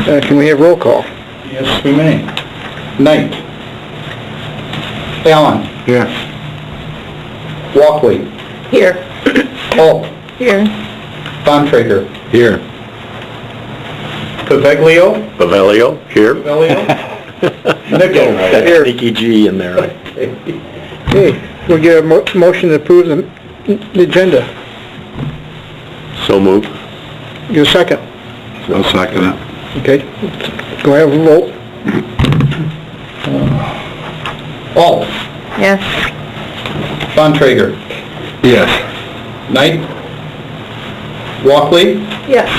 Can we have roll call? Yes, we may. Knight. Allen. Yes. Walkley. Here. Holt. Here. Bontrager. Here. Paveglio. Here. Paveglio. Nichols. Here. Sneaky G in there, right? Hey, we'll get a motion to approve the agenda. So moved. Get a second. I'll second it. Okay. Go ahead and vote. Holt. Yes. Bontrager. Yes. Knight. Walkley. Yes.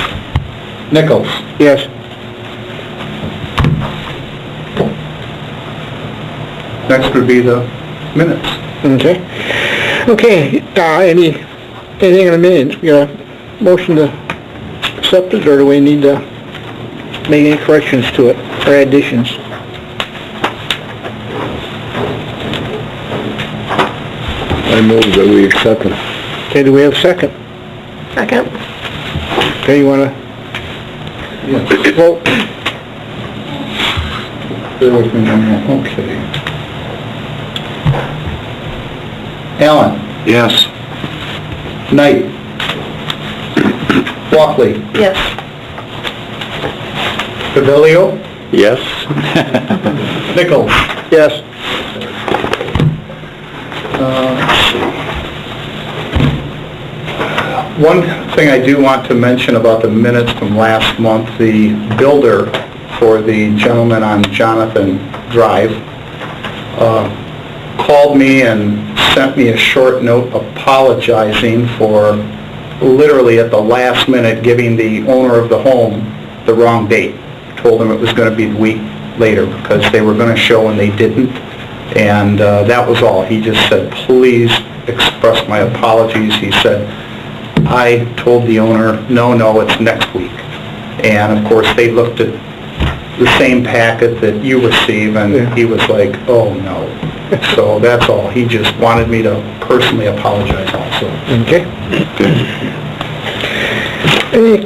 Nichols. Yes. Next would be the minutes. Okay. Okay, anything in a minute? We got a motion to accept it, or do we need to make any corrections to it, or additions? I move that we accept it. Okay, do we have a second? Second. Okay, you wanna Yes. vote? Bear with me one more. Okay. Allen. Yes. Knight. Walkley. Yes. Paveglio. Yes. Nichols. Yes. Let's see. One thing I do want to mention about the minutes from last month, the builder for the gentleman on Jonathan Drive called me and sent me a short note apologizing for literally at the last minute giving the owner of the home the wrong date. Told him it was going to be the week later because they were going to show and they didn't. And that was all. He just said, please express my apologies. He said, I told the owner, no, it's next week. And of course, they looked at the same packet that you receive, and he was like, oh no. So that's all. He just wanted me to personally apologize also. Okay. Any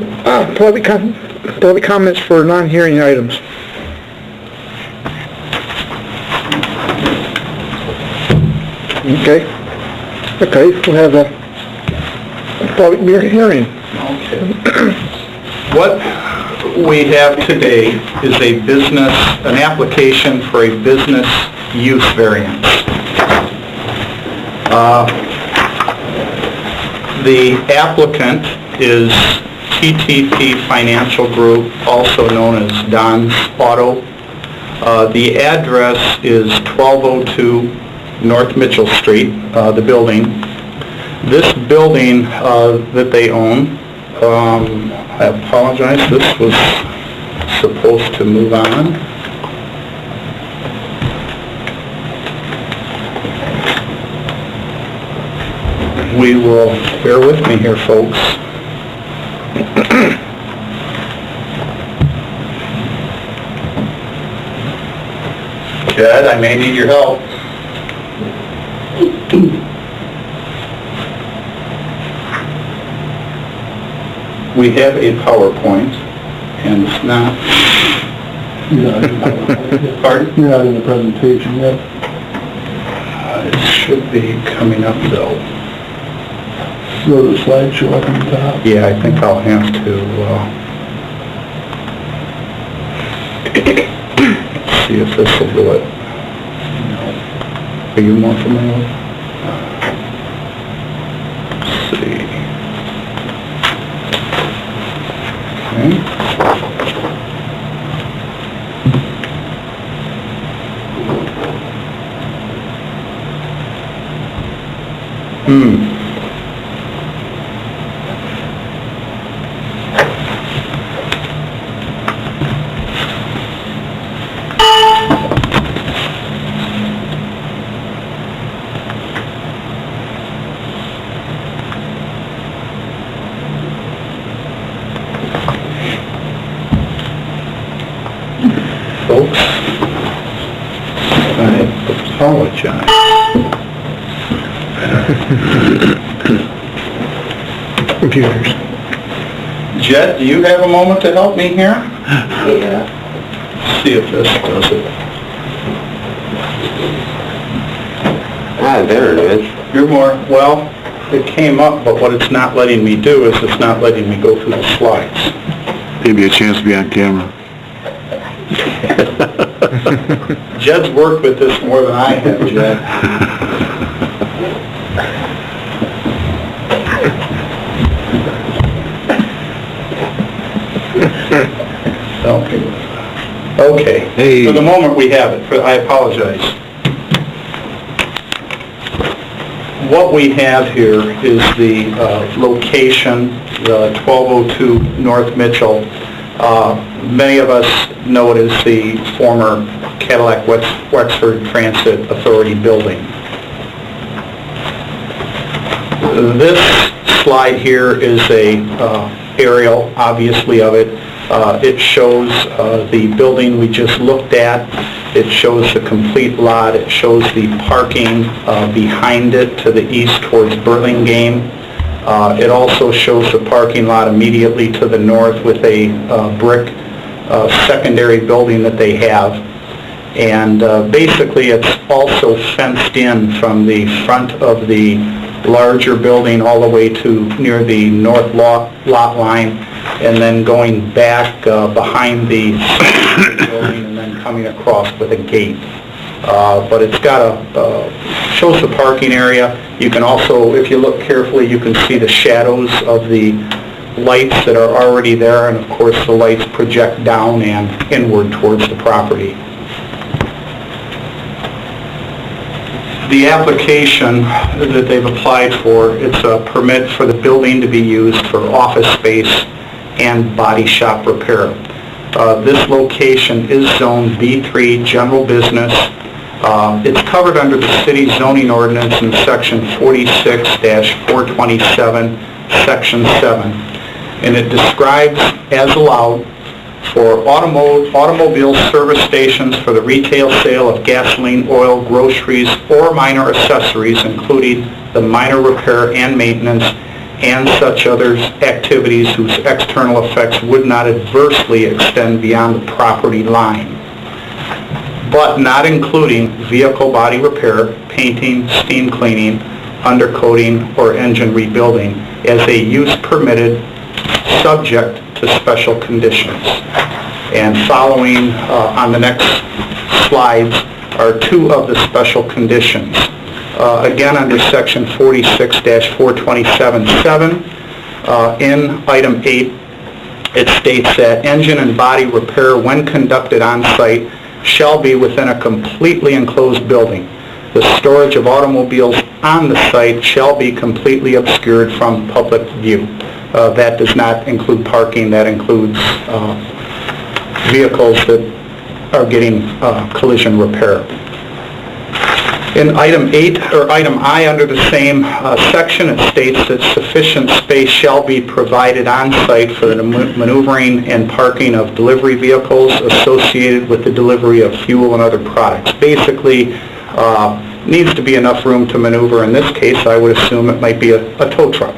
public comments for non-hearing items? Okay. Okay, we'll have a public hearing. Okay. What we have today is an application for a business use variance. The applicant is TTP Financial Group, also known as Don's Auto. The address is 1202 North Mitchell Street, the building. This building that they own, I apologize, this was supposed to move on. We will, bear with me here, folks. Jed, I may need your help. We have a PowerPoint, and it's not... Pardon? You're not in the presentation yet. It should be coming up, though. Go to the slideshow up on the top. Yeah, I think I'll have to, let's see if this will do it. Are you more familiar with it? Let's see. Okay. Folks, I apologize. Computers. Jed, do you have a moment to help me here? Yeah. See if this does it. Ah, there it is. You're more, well, it came up, but what it's not letting me do is it's not letting me go through the slides. Give you a chance to be on camera. Jed's worked with this more than I have, Jed. Okay. Hey. For the moment we have it. I apologize. What we have here is the location, 1202 North Mitchell. Many of us know it as the former Cadillac Wexford Transit Authority building. This slide here is a aerial, obviously, of it. It shows the building we just looked at. It shows the complete lot. It shows the parking behind it to the east towards Burlingame. It also shows the parking lot immediately to the north with a brick secondary building that they have. And basically it's also fenced in from the front of the larger building all the way to near the north lot line, and then going back behind the building and then coming across with a gate. But it's got shows the parking area. You can also, if you look carefully, you can see the shadows of the lights that are already there, and of course the lights project down and inward towards the property. The application that they've applied for, it's a permit for the building to be used for office space and body shop repair. This location is zoned B3 General Business. It's covered under the city zoning ordinance in section 46-427, section 7. And it describes as allowed for automobile service stations for the retail sale of gasoline, oil, groceries, or minor accessories, including the minor repair and maintenance and such other activities whose external effects would not adversely extend beyond the property line, but not including vehicle body repair, painting, steam cleaning, undercoating, or engine rebuilding as a use permitted subject to special conditions. And following on the next slides are two of the special conditions. Again, under section 46-427-7, in item 8, it states that engine and body repair when conducted on site shall be within a completely enclosed building. The storage of automobiles on the site shall be completely obscured from public view. That does not include parking. That includes vehicles that are getting collision repair. In item 8, or item I under the same section, it states that sufficient space shall be provided on site for the maneuvering and parking of delivery vehicles associated with the delivery of fuel and other products. Basically, needs to be enough room to maneuver. In this case, I would assume it might be a tow truck.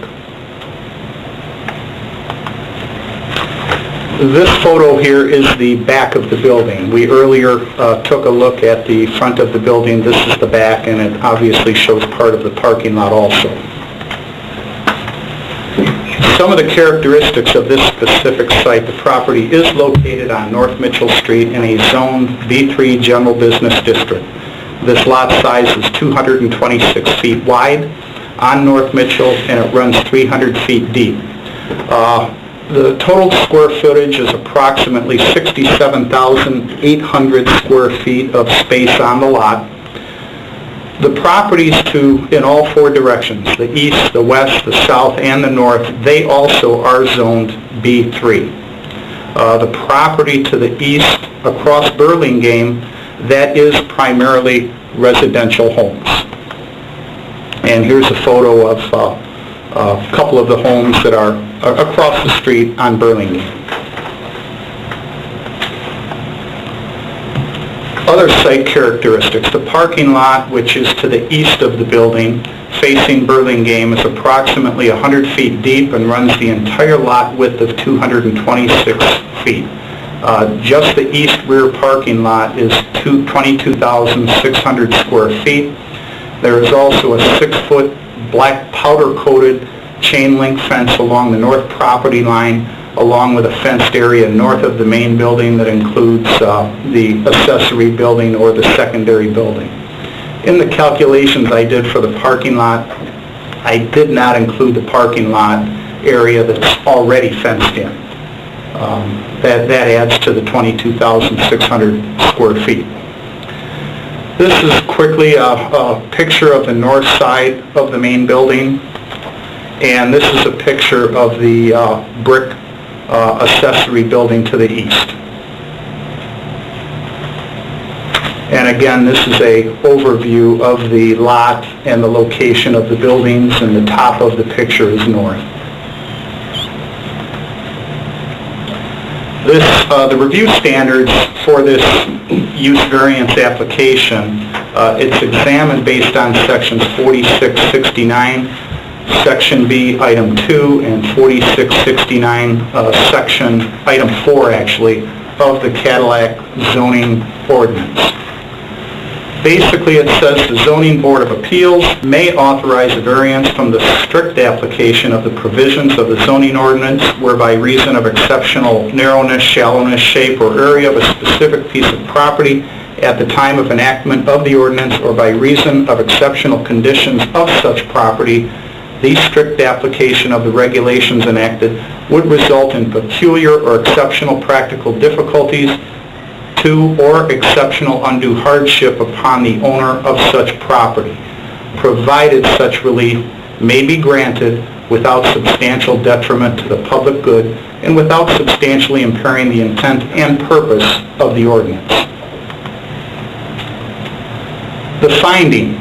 This photo here is the back of the building. We earlier took a look at the front of the building. This is the back, and it obviously shows part of the parking lot also. Some of the characteristics of this specific site: the property is located on North Mitchell Street in a zoned B3 General Business District. This lot size is 226 feet wide on North Mitchell, and it runs 300 feet deep. The total square footage is approximately 67,800 square feet of space on the lot. The properties in all four directions, the east, the west, the south, and the north, they also are zoned B3. The property to the east across Burlingame, that is primarily residential homes. And here's a photo of a couple of the homes that are across the street on Burlingame. Other site characteristics: the parking lot, which is to the east of the building, facing Burlingame is approximately 100 feet deep and runs the entire lot width of 226 feet. Just the east rear parking lot is 22,600 square feet. There is also a 6-foot black powder-coated chain link fence along the north property line, along with a fenced area north of the main building that includes the accessory building or the secondary building. In the calculations I did for the parking lot, I did not include the parking lot area that's already fenced in. That adds to the 22,600 square feet. This is quickly a picture of the north side of the main building, and this is a picture of the brick accessory building to the east. And again, this is an overview of the lot and the location of the buildings, and the top of the picture is north. The review standards for this use variance application, it's examined based on sections 4669, section B, item 2, and 4669, section item 4, actually, of the Cadillac zoning ordinance. Basically, it says the Zoning Board of Appeals may authorize a variance from the strict application of the provisions of the zoning ordinance where by reason of exceptional narrowness, shallowness, shape, or area of a specific piece of property at the time of enactment of the ordinance or by reason of exceptional conditions of such property, the strict application of the regulations enacted would result in peculiar or exceptional practical difficulties to or exceptional undue hardship upon the owner of such property, provided such relief may be granted without substantial detriment to the public good and without substantially impairing the intent and purpose of the ordinance. The finding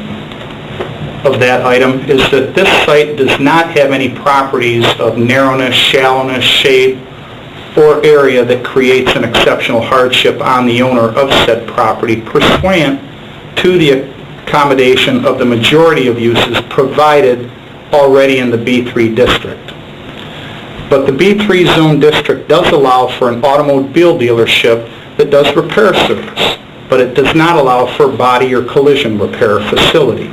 of that item is that this site does not have any properties of narrowness, shallowness, shape, or area that creates an exceptional hardship on the owner of said property pursuant to the accommodation of the majority of uses provided already in the B3 district. But the B3 zone district does allow for an automobile dealership that does repair service, but it does not allow for body or collision repair facility.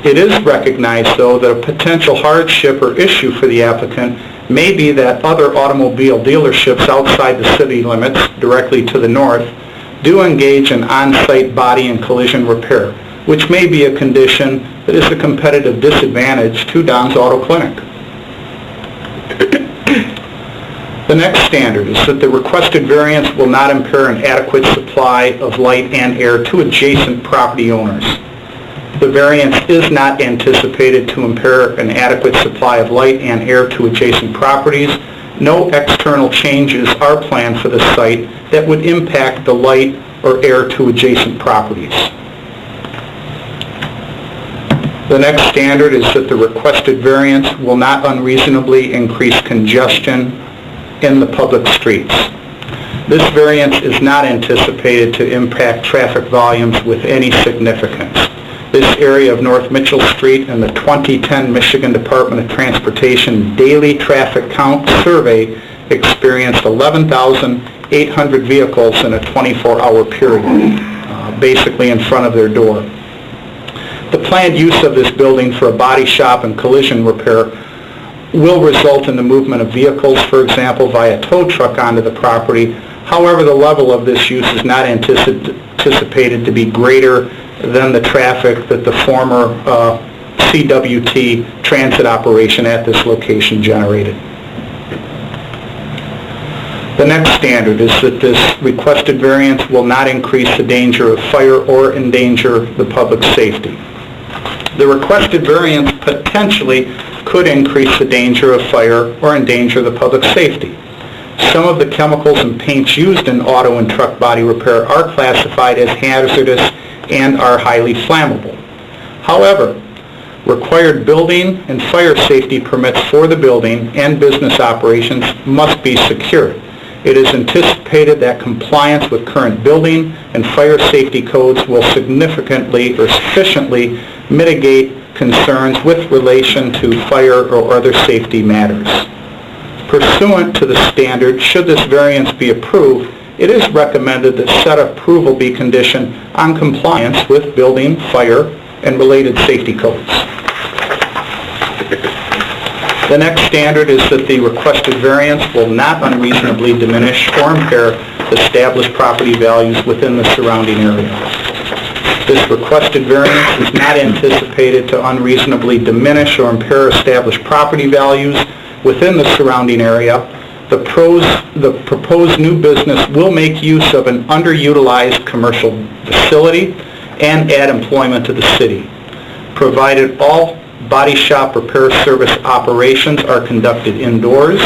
It is recognized, though, that a potential hardship or issue for the applicant may be that other automobile dealerships outside the city limits, directly to the north, do engage in on-site body and collision repair, which may be a condition that is a competitive disadvantage to Don's Auto Clinic. The next standard is that the requested variance will not impair an adequate supply of light and air to adjacent property owners. The variance is not anticipated to impair an adequate supply of light and air to adjacent properties. No external changes are planned for the site that would impact the light or air to adjacent properties. The next standard is that the requested variance will not unreasonably increase congestion in the public streets. This variance is not anticipated to impact traffic volumes with any significance. This area of North Mitchell Street and the 2010 Michigan Department of Transportation daily traffic count survey experienced 11,800 vehicles in a 24-hour period, basically in front of their door. The planned use of this building for a body shop and collision repair will result in the movement of vehicles, for example, via tow truck onto the property. However, the level of this use is not anticipated to be greater than the traffic that the former CWT transit operation at this location generated. The next standard is that this requested variance will not increase the danger of fire or endanger the public safety. The requested variance potentially could increase the danger of fire or endanger the public safety. Some of the chemicals and paints used in auto and truck body repair are classified as hazardous and are highly flammable. However, required building and fire safety permits for the building and business operations must be secured. It is anticipated that compliance with current building and fire safety codes will significantly or sufficiently mitigate concerns with relation to fire or other safety matters. Pursuant to the standard, should this variance be approved, it is recommended that said approval be conditioned on compliance with building, fire, and related safety codes. The next standard is that the requested variance will not unreasonably diminish or impair established property values within the surrounding area. This requested variance is not anticipated to unreasonably diminish or impair established property values within the surrounding area. The proposed new business will make use of an underutilized commercial facility and add employment to the city, provided all body shop repair service operations are conducted indoors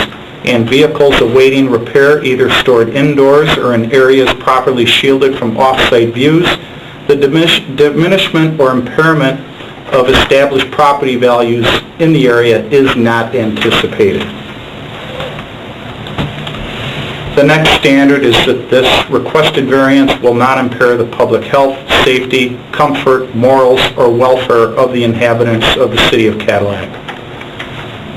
and vehicles awaiting repair either stored indoors or in areas properly shielded from off-site views. The diminishment or impairment of established property values in the area is not anticipated. The next standard is that this requested variance will not impair the public health, safety, comfort, morals, or welfare of the inhabitants of the city of Cadillac.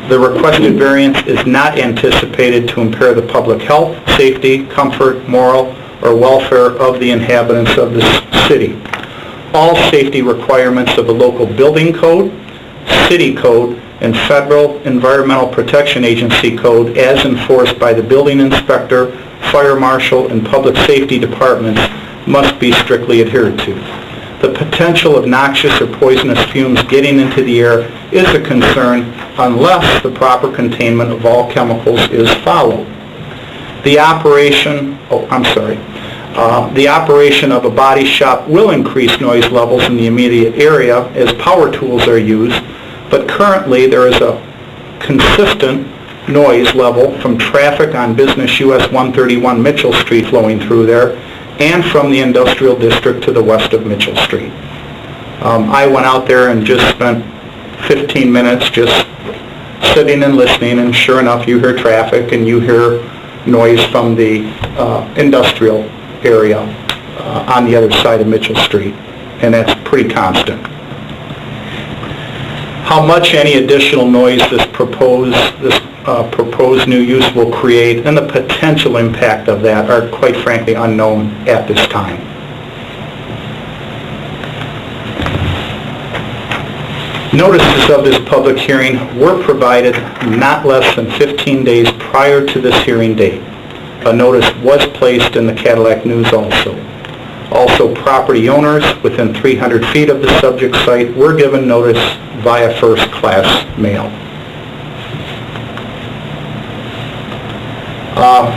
The requested variance is not anticipated to impair the public health, safety, comfort, moral, or welfare of the inhabitants of the city. All safety requirements of the local building code, city code, and Federal Environmental Protection Agency code as enforced by the building inspector, fire marshal, and public safety departments must be strictly adhered to. The potential of noxious or poisonous fumes getting into the air is a concern unless the proper containment of all chemicals is followed. The operation of a body shop will increase noise levels in the immediate area as power tools are used, but currently there is a consistent noise level from traffic on Business US 131 Mitchell Street flowing through there and from the industrial district to the west of Mitchell Street. I went out there and just spent 15 minutes just sitting and listening, and sure enough you hear traffic and you hear noise from the industrial area on the other side of Mitchell Street, and that's pretty constant. How much any additional noise this proposed new use will create and the potential impact of that are quite frankly unknown at this time. Notices of this public hearing were provided not less than 15 days prior to this hearing date. A notice was placed in the Cadillac News also. Also, property owners within 300 feet of the subject site were given notice via first-class mail.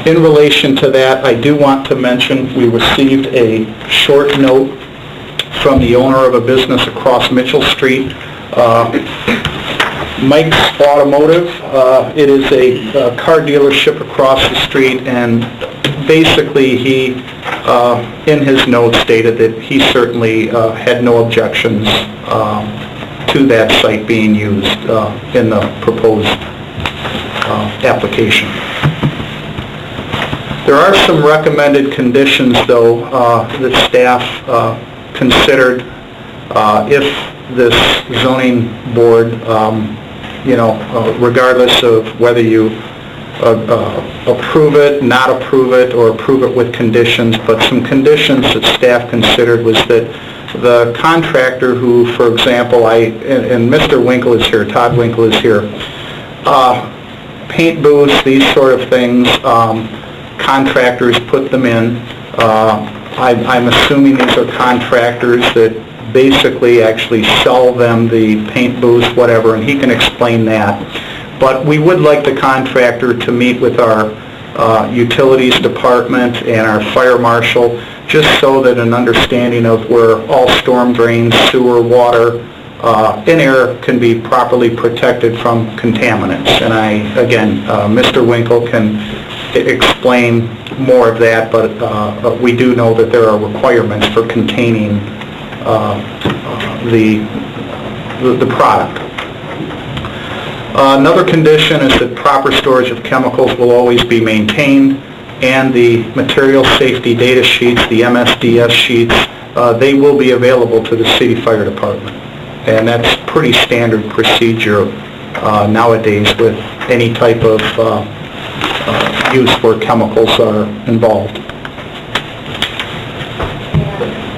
In relation to that, I do want to mention we received a short note from the owner of a business across Mitchell Street, Mike's Automotive. It is a car dealership across the street, and basically he, in his note, stated that he certainly had no objections to that site being used in the proposed application. There are some recommended conditions, though, that staff considered if this zoning board, regardless of whether you approve it, not approve it, or approve it with conditions, but some conditions that staff considered was that the contractor who, for example, and Mr. Winkle is here, Todd Winkle is here, paint booths, these sort of things, contractors put them in. I'm assuming these are contractors that basically actually sell them the paint booths, whatever, and he can explain that. But we would like the contractor to meet with our utilities department and our fire marshal, just so that an understanding of where all storm drains, sewer, water, and air can be properly protected from contaminants. And again, Mr. Winkle can explain more of that, but we do know that there are requirements for containing the product. Another condition is that proper storage of chemicals will always be maintained, and the material safety data sheets, the MSDS sheets, they will be available to the city fire department. And that's pretty standard procedure nowadays with any type of use where chemicals are involved.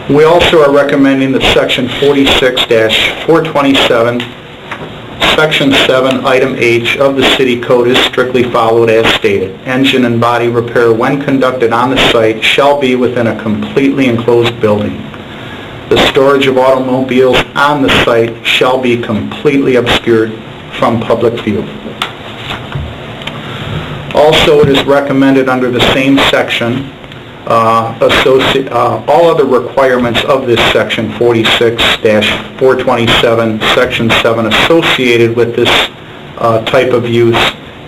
We also are recommending that Section 46-427, Section 7, Item H of the City Code is strictly followed as stated. Engine and body repair when conducted on the site shall be within a completely enclosed building. The storage of automobiles on the site shall be completely obscured from public view. Also, it is recommended under the same section, all other requirements of this section 46-427, section 7 associated with this type of use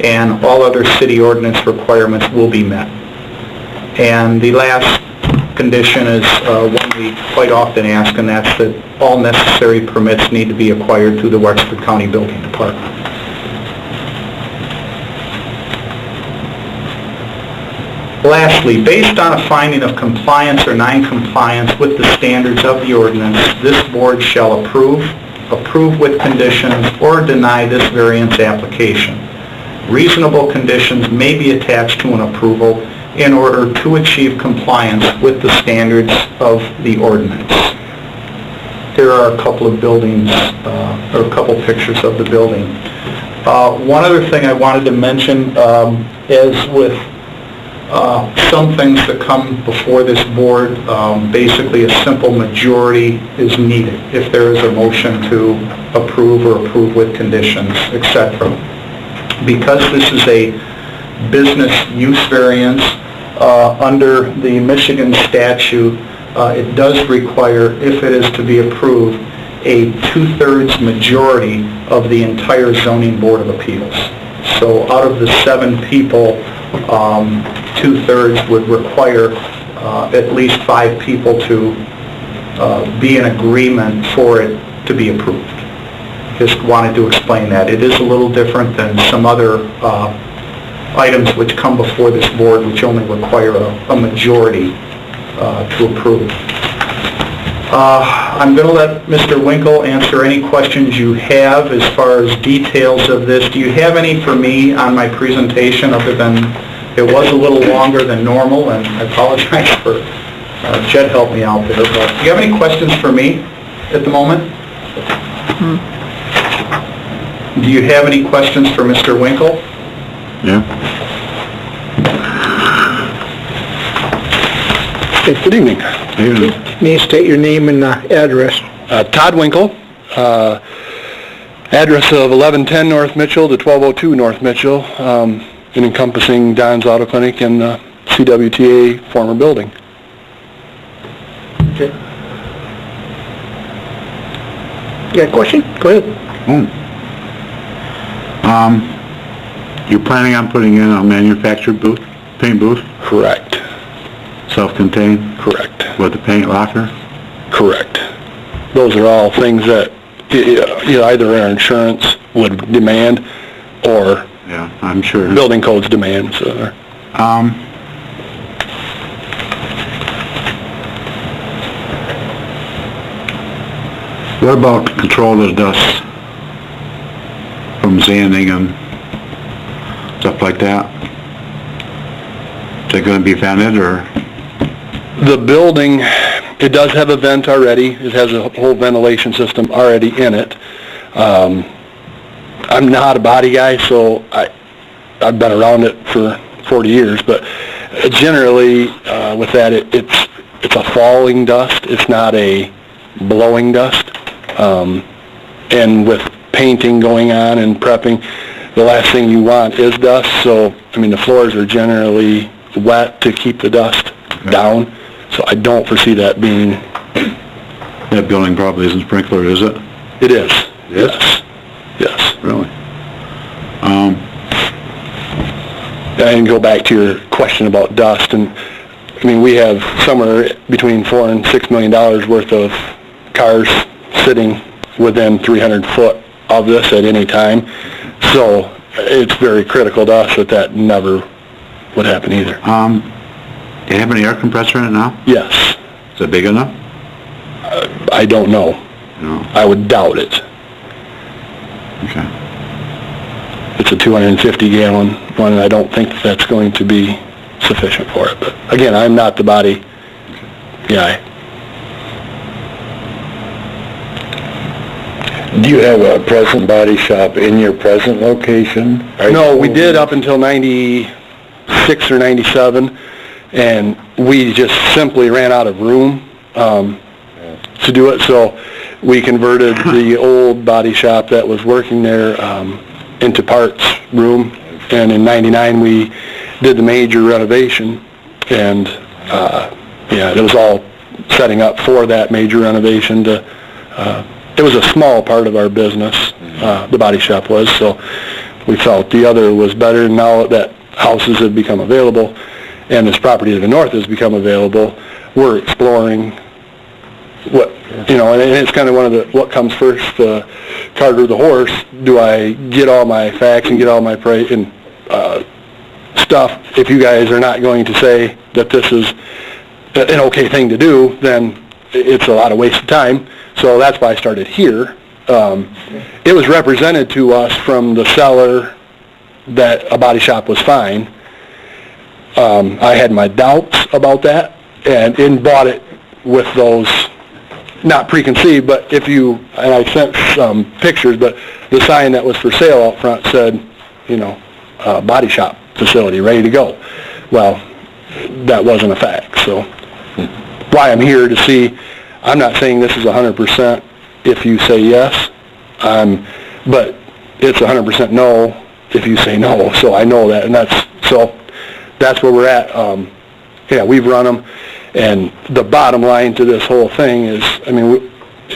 and all other city ordinance requirements will be met. And the last condition is one we quite often ask, and that's that all necessary permits need to be acquired through the Wexford County Building Department. Lastly, based on a finding of compliance or non-compliance with the standards of the ordinance, this board shall approve with conditions, or deny this variance application. Reasonable conditions may be attached to an approval in order to achieve compliance with the standards of the ordinance. Here are a couple of buildings, or a couple pictures of the building. One other thing I wanted to mention, as with some things that come before this board, basically a simple majority is needed if there is a motion to approve or approve with conditions, etc. Because this is a business use variance under the Michigan statute, it does require, if it is to be approved, a 2/3 majority of the entire zoning board of appeals. So out of the 7 people, 2/3 would require at least 5 people to be in agreement for it to be approved. Just wanted to explain that. It is a little different than some other items which come before this board which only require a majority to approve. I'm going to let Mr. Winkle answer any questions you have as far as details of this. Do you have any for me on my presentation other than it was a little longer than normal, and I apologize for, Jed helped me out there, but do you have any questions for me at the moment? Do you have any questions for Mr. Winkle? Yeah. Good evening. May you state your name and address? Todd Winkle, address of 1110 North Mitchell to 1202 North Mitchell, and encompassing Don's Auto Clinic and the CWTA former building. Okay. You got a question? Go ahead. You're planning on putting in a manufactured booth, paint booth? Correct. Self-contained? Correct. With a paint locker? Correct. Those are all things that either our insurance would demand or Yeah, I'm sure. building codes demand. So. What about control of the dust from sanding and stuff like that? Is that going to be vented, or? The building, it does have a vent already. It has a whole ventilation system already in it. I'm not a body guy, so I've been around it for 40 years, but generally with that, it's a falling dust. It's not a blowing dust. And with painting going on and prepping, the last thing you want is dust. So, I mean, the floors are generally wet to keep the dust down. So I don't foresee that being... That building probably isn't sprinkler, is it? It is. Yes. Yes. Really? And go back to your question about dust, and I mean, we have somewhere between $4 and $6 million worth of cars sitting within 300 foot of this at any time. So it's very critical to us that never would happen either. Do you have any air compressor in it now? Yes. Is it big enough? I don't know. No. I would doubt it. Okay. It's a 250-gallon one, and I don't think that's going to be sufficient for it. But again, I'm not the body guy. Do you have a present body shop in your present location? No, we did up until 96 or 97, and we just simply ran out of room to do it, so we converted the old body shop that was working there into parts room, and in 99 we did the major renovation, and it was all setting up for that major renovation. It was a small part of our business, the body shop was, so we felt the other was better. Now that houses have become available and this property to the north has become available, we're exploring what, and it's kind of one of the, what comes first, the cart or the horse. Do I get all my facts and get all my stuff? If you guys are not going to say that this is an okay thing to do, then it's a lot of wasted time. So that's why I started here. It was represented to us from the seller that a body shop was fine. I had my doubts about that, and bought it with those, not preconceived, but and I sent some pictures, but the sign that was for sale out front said, body shop facility, ready to go. Well, that wasn't a fact, so why I'm here to see. I'm not saying this is 100% if you say yes, but it's 100% no if you say no, so I know that, and that's where we're at. We've run them, and the bottom line to this whole thing is,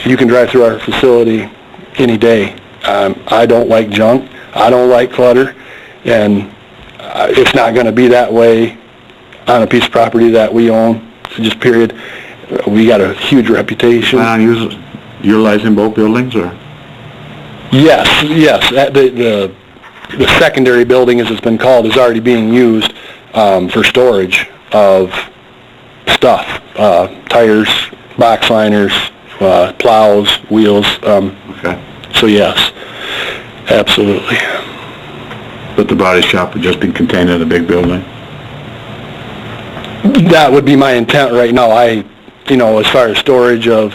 you can drive through our facility any day. I don't like junk, I don't like clutter, and it's not going to be that way on a piece of property that we own, just period. We got a huge reputation. Plan on utilizing both buildings, or? Yes. The secondary building, as it's been called, is already being used for storage of stuff, tires, box liners, plows, wheels. Okay. So yes, absolutely. But the body shop would just be contained in a big building? That would be my intent right now. As far as storage of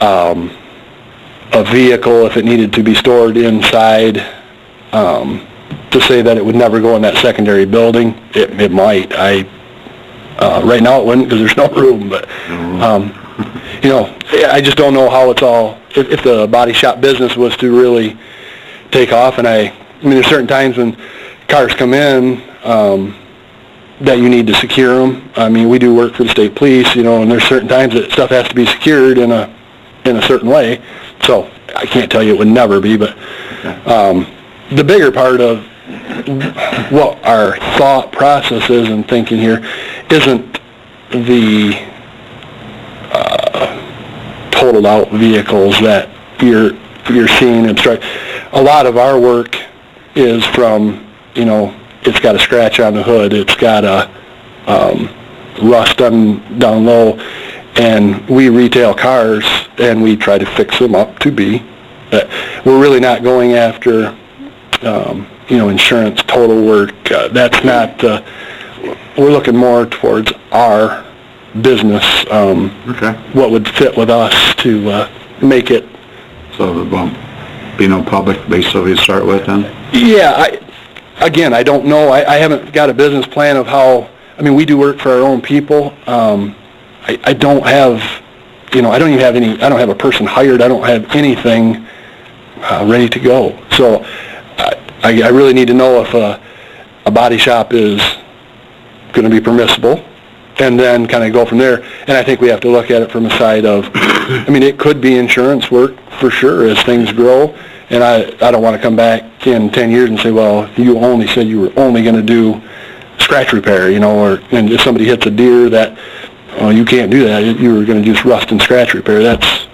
a vehicle, if it needed to be stored inside, to say that it would never go in that secondary building, it might. Right now it wouldn't because there's no room, but, I just don't know how it's all, if the body shop business was to really take off, and there's certain times when cars come in, that you need to secure them. We do work for the state police, and there's certain times that stuff has to be secured in a certain way. So I can't tell you it would never be, but the bigger part of what our thought process is and thinking here isn't the totaled out vehicles that you're seeing obstruct. A lot of our work is from, it's got a scratch on the hood, it's got a rust down low, and we retail cars and we try to fix them up to be. We're really not going after, insurance total work. That's not, we're looking more towards our business, what would fit with us to make it. So there won't be no public basically to start with then? Yeah, I don't know. I haven't got a business plan of how, we do work for our own people. I don't have, I don't even have I don't have a person hired. I don't have anything ready to go. So I really need to know if a body shop is going to be permissible, and then kind of go from there. And I think we have to look at it from a side of, it could be insurance work for sure as things grow. And I don't want to come back in 10 years and say, well, you only said you were only going to do scratch repair, and if somebody hits a deer that, you can't do that. You were going to just rust and scratch repair. That's,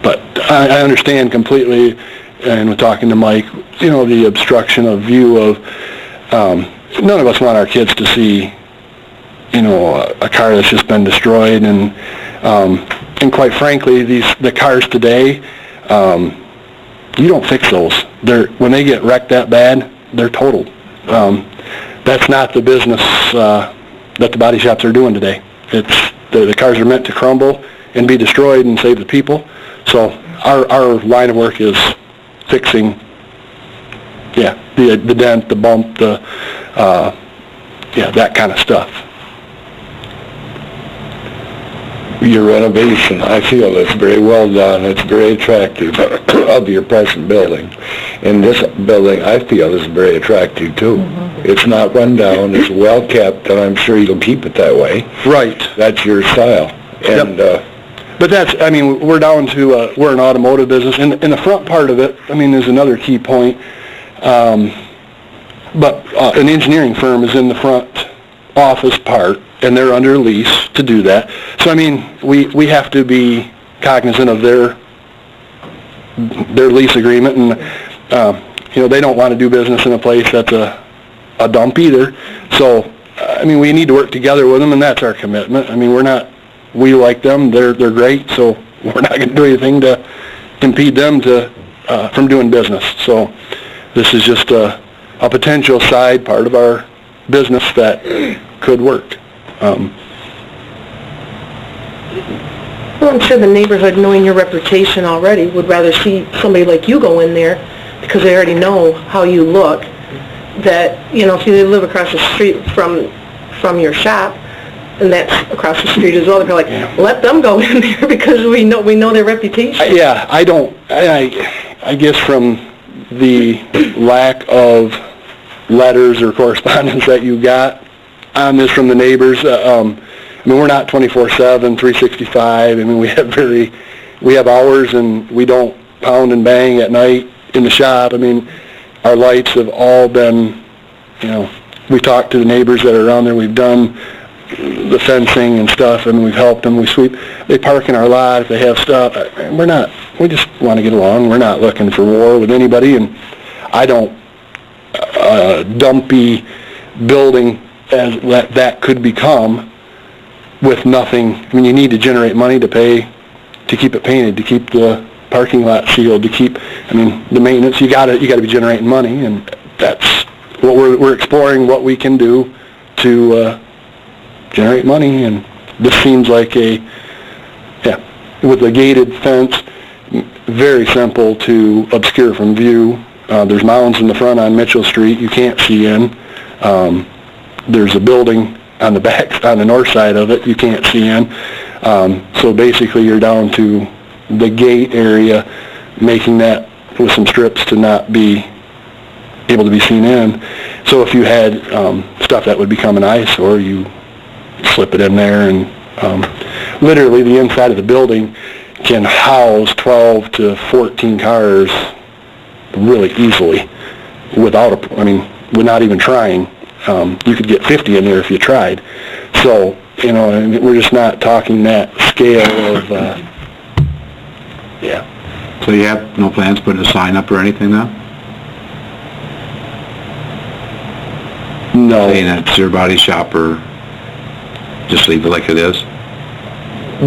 but I understand completely, and with talking to Mike, the obstruction of view of, none of us want our kids to see, a car that's just been destroyed, and and quite frankly, the cars today, you don't fix those. When they get wrecked that bad, they're totaled. That's not the business that the body shops are doing today. It's the cars are meant to crumble and be destroyed and save the people. So our line of work is fixing, the dent, the bump, that kind of stuff. Your renovation, I feel it's very well done, it's very attractive of your present building. And this building, I feel, is very attractive too. It's not run down, it's well kept, and I'm sure you'll keep it that way. Right. That's your style. And, but we're down to, we're an automotive business, and the front part of it, is another key point. But an engineering firm is in the front office part, and they're under lease to do that. So, we have to be cognizant of their lease agreement, and, they don't want to do business in a place that's a dump either. So, we need to work together with them, and that's our commitment. We like them, they're great, so we're not going to do anything to impede them from doing business. So, this is just a potential side part of our business that could work. Well, I'm sure the neighborhood, knowing your reputation already, would rather see somebody like you go in there because they already know how you look. That, if you live across the street from your shop, and that's across the street as well, they're like, let them go in there because we know their reputation. I guess from the lack of letters or correspondence that you got on this from the neighbors, we're not 24/7, 365. We have hours, and we don't pound and bang at night in the shop. Our lights have all been, we talk to the neighbors that are around there. We've done the fencing and stuff, and we've helped them. We sweep. They park in our lot if they have stuff. We just want to get along. We're not looking for war with anybody, and I don't, dumpy building as that could become with nothing. You need to generate money to pay, to keep it painted, to keep the parking lot sealed, to keep, the maintenance. You gotta be generating money, and that's what we're exploring, what we can do to generate money. And this seems like with a gated fence, very simple to obscure from view. There's mounds in the front on Mitchell Street you can't see in. There's a building on the back, on the north side of it, you can't see in. So basically you're down to the gate area, making that with some strips to not be able to be seen in. So if you had stuff that would become an eyesore, you slip it in there, and literally the inside of the building can house 12 to 14 cars really easily without with not even trying. You could get 50 in there if you tried. So, we're just not talking that scale of, So you have no plans putting a sign up or anything now? No. Saying it's your body shop, or just leave it like it is?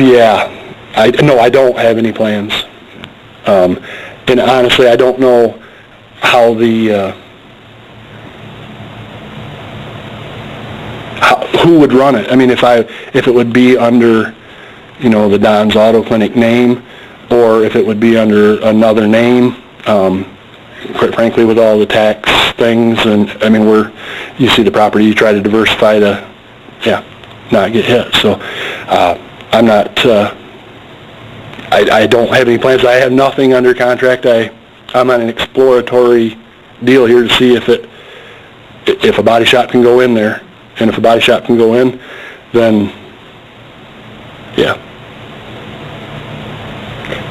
Yeah. I don't have any plans. And honestly, I don't know how who would run it. If it would be under, the Don's Auto Clinic name, or if it would be under another name. Quite frankly, with all the tax things, and you see the property, you try to diversify to, not get hit. So, I'm not, I don't have any plans. I have nothing under contract. I'm on an exploratory deal here to see if a body shop can go in there. And if a body shop can go in, then,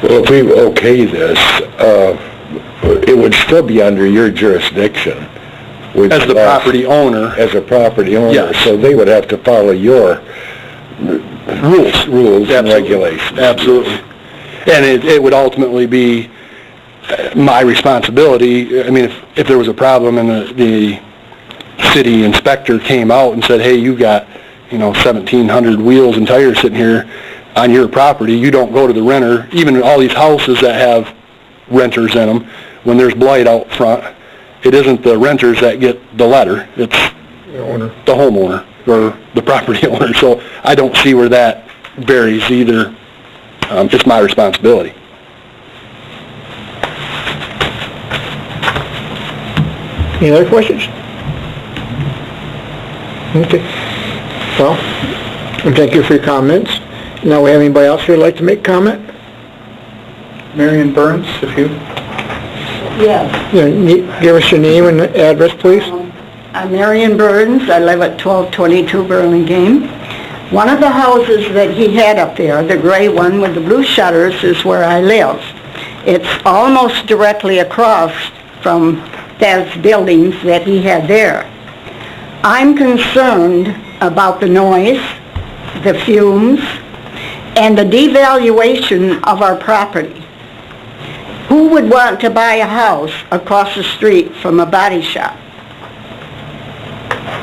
Well, if we okay this, it would still be under your jurisdiction. as the property owner. As a property owner. Yes. So they would have to follow your rules and regulations. Absolutely. And it would ultimately be my responsibility. If there was a problem and the city inspector came out and said, hey, you got, 1,700 wheels and tires sitting here, on your property, you don't go to the renter, even all these houses that have renters in them, when there's blight out front, it isn't the renters that get the letter, it's the homeowner or the property owner. So I don't see where that varies either. It's my responsibility. Any other questions? Okay. Well, and thank you for your comments. Now, we have anybody else who would like to make comment? Marion Burns, if you... Yes. Give us your name and address, please. I'm Marion Burns. I live at 1222 Burlingame. One of the houses that he had up there, the gray one with the blue shutters, is where I live. It's almost directly across from those buildings that he had there. I'm concerned about the noise, the fumes, and the devaluation of our property. Who would want to buy a house across the street from a body shop?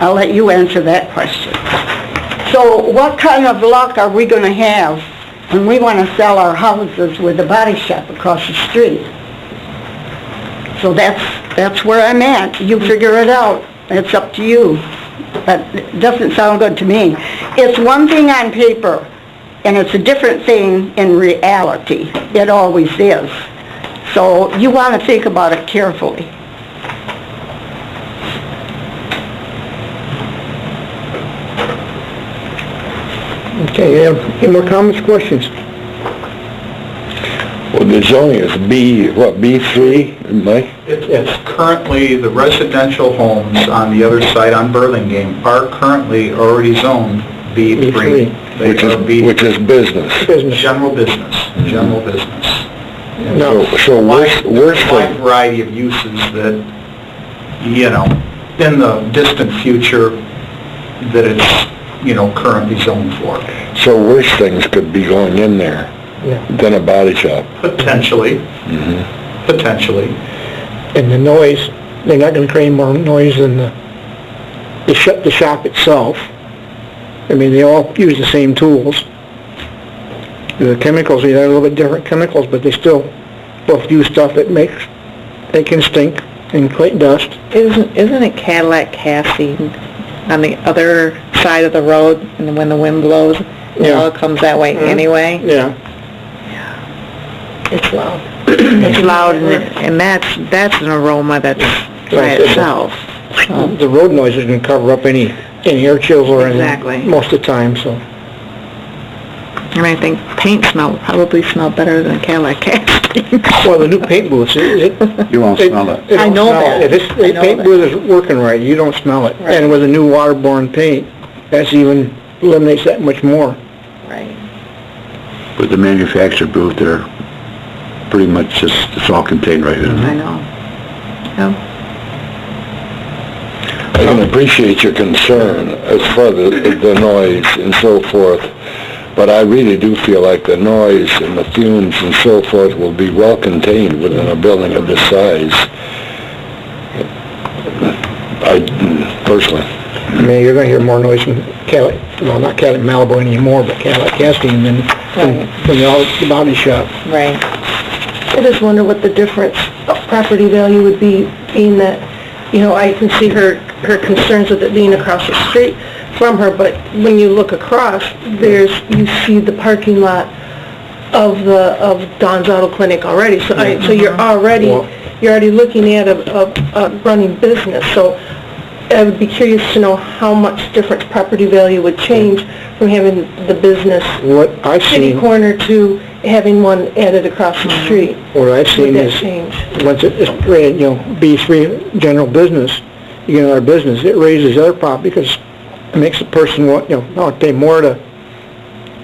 I'll let you answer that question. So what kind of luck are we going to have when we want to sell our houses with a body shop across the street? So that's where I'm at. You figure it out. It's up to you. But it doesn't sound good to me. It's one thing on paper, and it's a different thing in reality. It always is. So you want to think about it carefully. Okay, any more comments, questions? Well, the zoning is B3, Mike? It's currently, the residential homes on the other side on Burlingame are currently already zoned B3. They are Which is business. Business. General business, general business. No. So worst There's a wide thing, variety of uses that, you know, in the distant future, that it's, you know, currently zoned for. so worse things could be going in there Yeah. than a body shop. Potentially, potentially. And the noise, they're not going to create more noise than the shop itself. I mean, they all use the same tools. The chemicals, they have a little bit different chemicals, but they still both use stuff that they can stink and create dust. Isn't it Cadillac casting on the other side of the road, and when the wind blows, it all comes that way anyway? Yeah. It's loud. It's loud, and that's an aroma that's by itself. The road noise is going to cover up any air chills or anything. Exactly. Most of the time, so. And I think paint probably smell better than Cadillac casting. Well, the new paint booths, You won't smell it. They I don't know smell that. it. If the paint booth is working right, you don't smell it. Right. And with a new waterborne paint, that's even eliminates that much more. Right. With the manufactured booth, they're pretty much just, it's all contained right in I there. know. Yeah. I can appreciate your concern as far as the noise and so forth, but I really do feel like the noise and the fumes and so forth will be well contained within a building of this size. I personally. I mean, you're going to hear more noise from Cadillac, well, not Cadillac Malibu anymore, but Cadillac casting than from the body shop. Right. I just wonder what the difference of property value would be, being that, you know, I can see her concerns with it being across the street from her, but when you look across, you see the parking lot of Don's Auto Clinic already, so so you're already looking at a running business, so I would be curious to know how much different property value would change from having the business What I've kitty seen, corner to having one added across the street. what I've Would seen that is, change? once it's rated, you know, B3 general business, you get our business, it raises their property because it makes the person want, you know, pay more to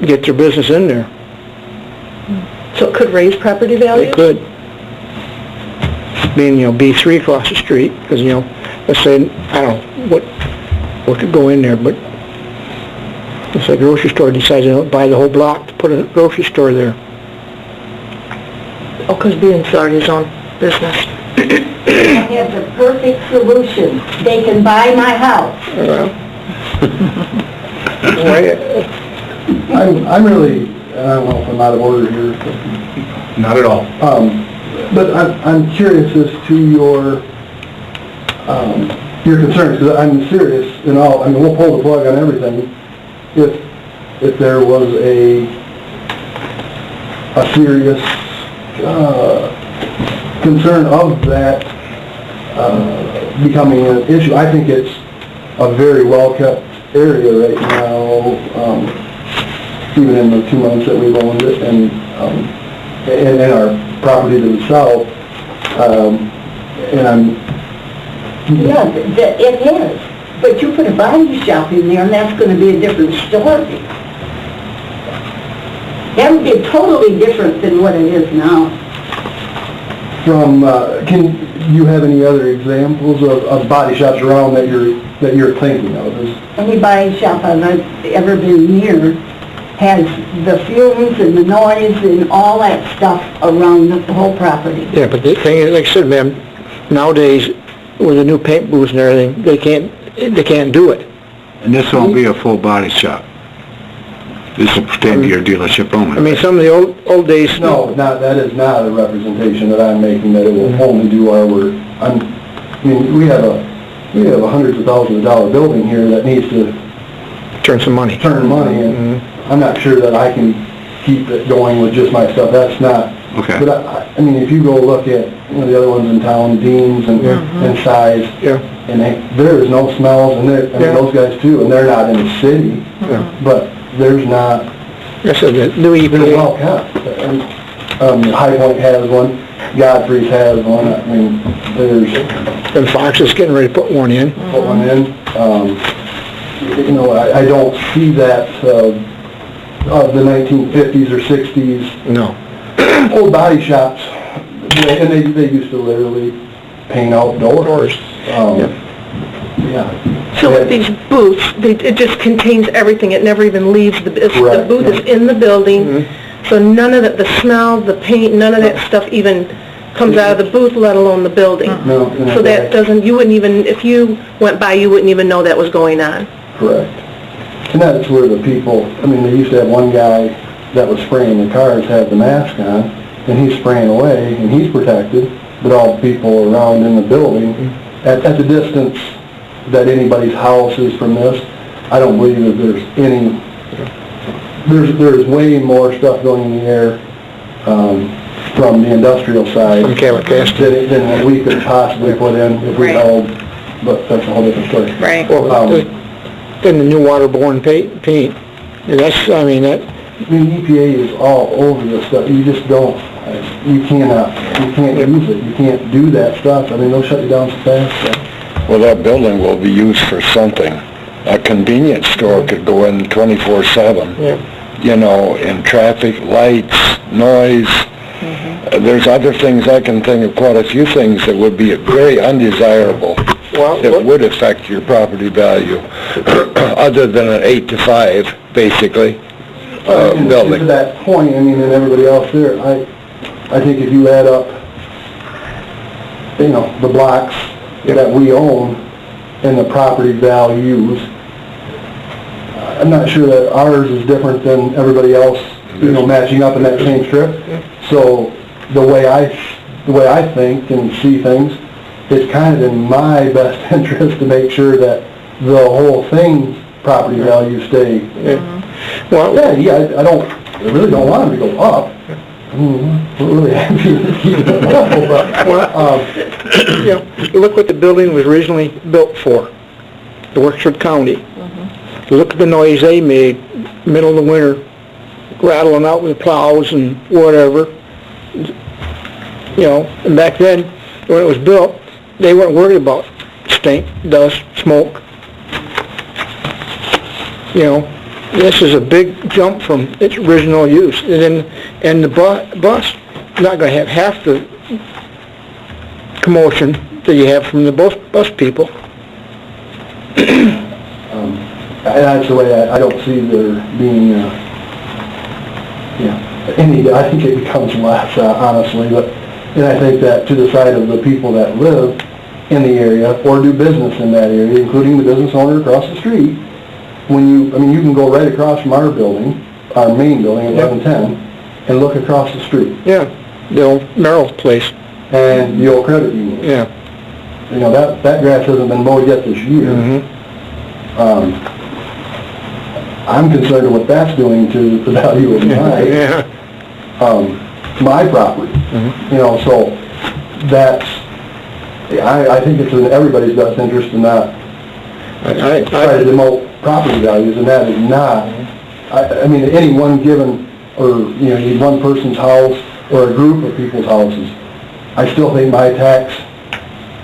get their business in there. So it could raise property value? It could. Being, you know, B3 across the street, because, you know, let's say, I don't know, what could go in there, but if a grocery store decides to buy the whole block to put a grocery store there. Oh, because being already his own business. I have the perfect solution. They can buy my house. Right. I'm really I don't know if I'm out of order here, Not at all. but I'm curious as to your concerns, because I'm serious in all, I mean, we'll pull the plug on everything if there was a serious concern of that becoming an issue. I think it's a very well-kept area right now, even in the 2 months that we've owned it, and our property to the south, and I'm... Yeah, it is. But you put a body shop in there, and that's going to be a different story. That would be totally different than what it is now. Can you have any other examples of body shops around that you're thinking of? Any body shop I've ever been near has the fumes and the noise and all that stuff around the whole property. Yeah, but the thing is, like I said, ma'am, nowadays, with the new paint booths and everything, they can't do it. And this won't be a full body shop. This will pretend to be your dealership only. I mean, some of the old days... No, that is not a representation that I'm making, that it will only do our work. I mean, we have a hundreds of thousands of dollar building here that needs to turn money, and I'm not sure that I can keep it going with just my stuff. That's not... Okay. But I mean, if you go look at the other ones in town, Dean's and Size, and there is no smells, and those guys too, and they're not in the city, but there's not... Yes, the new They're well kept. High Point has one, Godfrey's has one. I mean, there's... And Fox is getting ready to put one in. I don't see that of the 1950s or 60s. No. Old body shops, and they used to literally paint out doors. So with these booths, it just contains everything, it never even leaves, the booth is in the building, so none of the smell, the paint, none of that stuff even comes out of the booth, let alone the building. No, so that doesn't, you wouldn't even, if you went by, you wouldn't even know that was going on. Correct. And that's where the people, I mean, they used to have one guy that was spraying the cars, had the mask on, and he's spraying away, and he's protected, but all the people around in the building, at the distance that anybody's house is from this, I don't believe that there's any, there's way more stuff going in the air from the industrial side From Cadillac than what we could possibly put in if we held, but that's a whole different story. Right. Well, then the new waterborne paint, and that's, I mean, that... I mean, EPA is all over this stuff. You just don't, you can't use it. You can't do that stuff. I mean, they'll shut you down so fast. So. Well, that building will be used for something. A convenience store could go in 24/7. You know, in traffic, lights, noise. There's other things, I can think of quite a few things that would be very undesirable. It would affect your property value, other than an 8 to 5, basically. Building. To that point, I mean, and everybody else there, I think if you add up, the blocks that we own and the property values, I'm not sure that ours is different than everybody else, matching up in that same strip. So the way I think and see things, it's kind of in my best interest to make sure that the whole thing's property values stay. Well, I really don't want them to go up. We're really happy to keep it level, but, look what the building was originally built for, the Wexford County. Look at the noise they made, middle of the winter, rattling out with plows and whatever. And back then, when it was built, they weren't worried about stink, dust, smoke. This is a big jump from its original use. And the bus not going to have half the commotion that you have from the bus people. That's the way I don't see there being, I think it becomes less, honestly, and I think that to the side of the people that live in the area or do business in that area, including the business owner across the street, you can go right across from our building our main building, 1110, and look across the street, Yeah, the old Merrill place, and the old credit union. yeah. You know, that grass hasn't been mowed yet this year. I'm concerned with what that's doing to the value of my property. You know, so that's, I think it's in everybody's best interest to not try to demote property values, and that is not, I mean, any one given, or, you know, one person's house or a group of people's houses, I still think my tax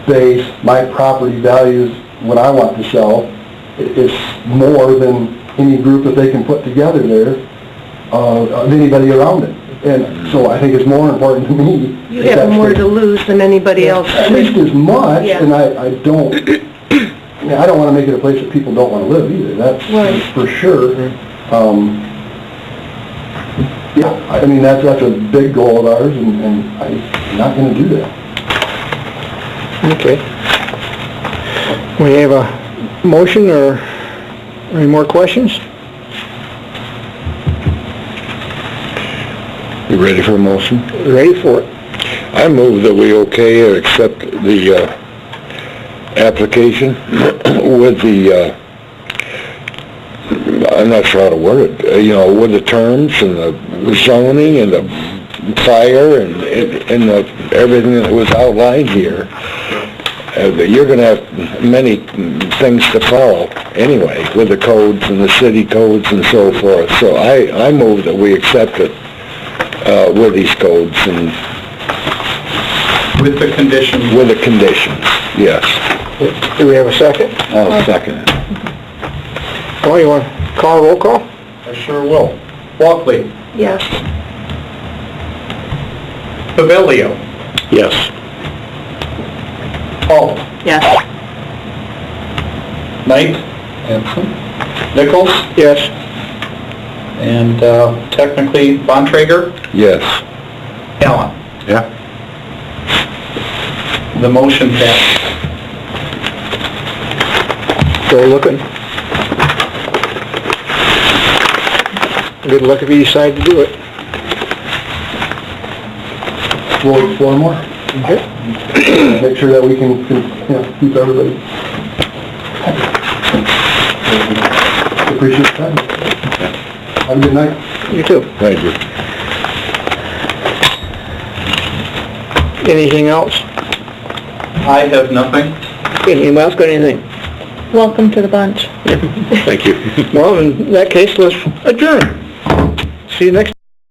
base, my property values, what I want to sell, is more than any group that they can put together there, of anybody around it. And so I think it's more important to me. You have more to lose than anybody else. At least as much, Yeah. and I don't, I mean, I don't want to make it a place that people don't want to live either, that's for sure. Yeah, I mean, that's a big goal of ours, and I'm not going to do that. Okay. We have a motion, or any more questions? You ready for a motion? Ready for it? I move that we okay or accept the application with the, I'm not sure how to word it, you know, with the terms and the zoning and the fire and everything that was outlined here. You're going to have many things to follow anyway, with the codes and the city codes and so forth. So I move that we accept it with these codes and With the conditions. with the conditions, yes. Do we have a second? I'll second it. Oh, you want to call a roll call? I sure will. Walkley. Yes. Pavilio. Yes. Paul. Yes. Knight. Absent. Nichols. Yes. And technically Bontrager. Yes. Allen. Yeah. The motion passed. Still looking. Good luck if you decide to do it. We'll explore more. Okay. Make sure that we can, you know, keep everybody. Appreciate the time. Have a good night. You too. Thank you. Anything else? I have nothing. Anyone else got anything? Welcome to the bunch. Thank you. Well, in that case, let's adjourn. See you next